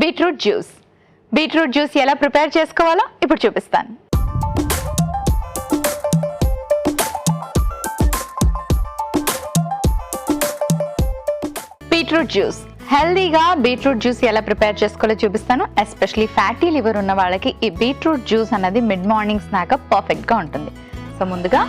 Beetroot juice. Beetroot juice ఎలా prepare చేసుకోవాలో ఇప్పుడు చూపిస్తాను. బీట్రూట్ జ్యూస్, హెల్దీగా బీట్రూట్ జ్యూస్ ఎలా ప్రిపేర్ చేసుకోవాలో చూపిస్తాను. ఎస్పెషలీ ఫ్యాటీ లివర్ ఉన్న వాళ్ళకి ఈ బీట్రూట్ జ్యూస్ అనేది మిడ్ మార్నింగ్ స్నాక్ పర్ఫెక్ట్గా ఉంటుంది. సో ముందుగా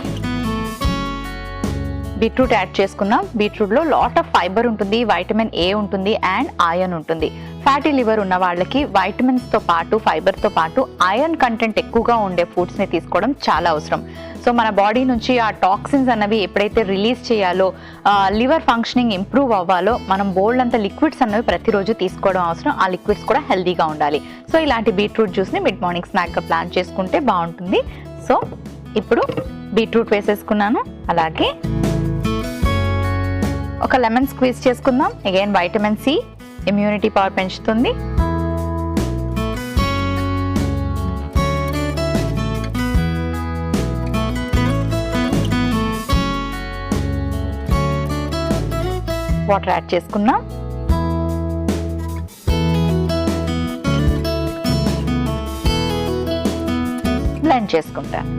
బీట్రూట్ యాడ్ చేసుకున్నాం. బీట్రూట్లో లాట్ ఆఫ్ ఫైబర్ ఉంటుంది, వైటమిన్ ఏ ఉంటుంది అండ్ ఐరన్ ఉంటుంది. ఫ్యాటీ లివర్ ఉన్న వాళ్ళకి వైటమిన్స్తో పాటు ఫైబర్తో పాటు ఐరన్ కంటెంట్ ఎక్కువగా ఉండే ఫుడ్స్ని తీసుకోవడం చాలా అవసరం. సో మన బాడీ నుంచి ఆ టాక్సిన్స్ అన్నవి ఎప్పుడైతే రిలీజ్ చేయాలో, లివర్ ఫంక్షనింగ్ ఇంప్రూవ్ అవ్వాలో, మనం బోల్డ్ అంత లిక్విడ్స్ అన్నవి ప్రతిరోజు తీసుకోవడం అవసరం. ఆ లిక్విడ్స్ కూడా హెల్దీగా ఉండాలి. సో ఇలాంటి బీట్రూట్ జ్యూస్ని మిడ్ మార్నింగ్ స్నాక్గా ప్లాన్ చేసుకుంటే బాగుంటుంది. సో ఇప్పుడు బీట్రూట్ వేసేసుకున్నాను. అలాగే ఒక లెమన్ స్క్వీజ్ చేసుకుందాం. Again vitamin C immunity power పెంచుతుంది. వాటర్ యాడ్ చేసుకుందాం. బ్లెండ్ చేసుకుంటాను.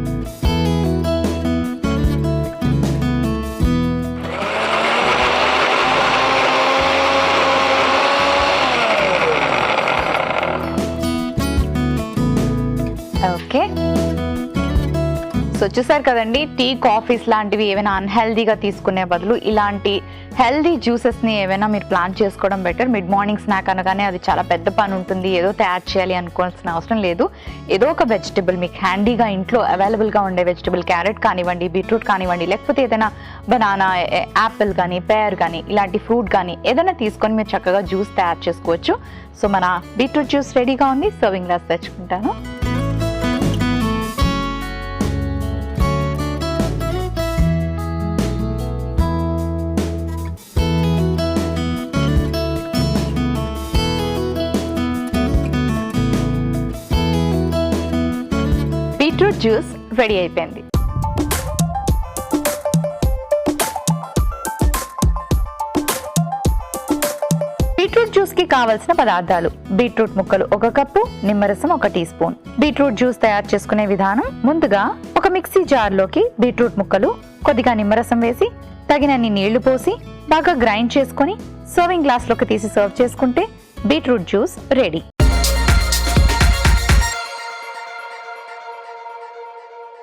ఓకే, సో చూసారు కదండి, టీ కాఫీస్ లాంటివి ఏమైనా అన్హెల్దీగా తీసుకునే బదులు ఇలాంటి హెల్దీ జ్యూసెస్ని ఏమైనా మీరు ప్లాన్ చేసుకోవడం బెటర్. మిడ్ మార్నింగ్ స్నాక్ అనగానే అది చాలా పెద్ద పని ఉంటుంది, ఏదో తయారు చేయాలి అనుకోవాల్సిన అవసరం లేదు. ఏదో ఒక వెజిటబుల్ మీకు హ్యాండీగా ఇంట్లో అవైలబుల్గా ఉండే వెజిటబుల్, క్యారెట్ కానివ్వండి, బీట్రూట్ కానివ్వండి, లేకపోతే ఏదైనా బనానా, యాపిల్ కానీ, పేర్ కానీ, ఇలాంటి ఫ్రూట్ కానీ ఏదైనా తీసుకొని మీరు చక్కగా జ్యూస్ తయారు చేసుకోవచ్చు. సో మన బీట్రూట్ జ్యూస్ రెడీగా ఉంది. సర్వింగ్ గ్లాస్ తెచ్చుకుంటాను. బీట్రూట్ జ్యూస్ రెడీ అయిపోయింది. బీట్రూట్ జ్యూస్ కి కావలసిన పదార్థాలు: బీట్రూట్ ముక్కలు 1 కప్పు, నిమ్మరసం 1 టీ స్పూన్. బీట్రూట్ జ్యూస్ తయారు చేసుకునే విధానం: ముందుగా ఒక మిక్సీ జార్లోకి బీట్రూట్ ముక్కలు, కొద్దిగా నిమ్మరసం వేసి తగినన్ని నీళ్లు పోసి బాగా గ్రైండ్ చేసుకుని సర్వింగ్ గ్లాస్లోకి తీసి సర్వ్ చేసుకుంటే బీట్రూట్ జ్యూస్ రెడీ.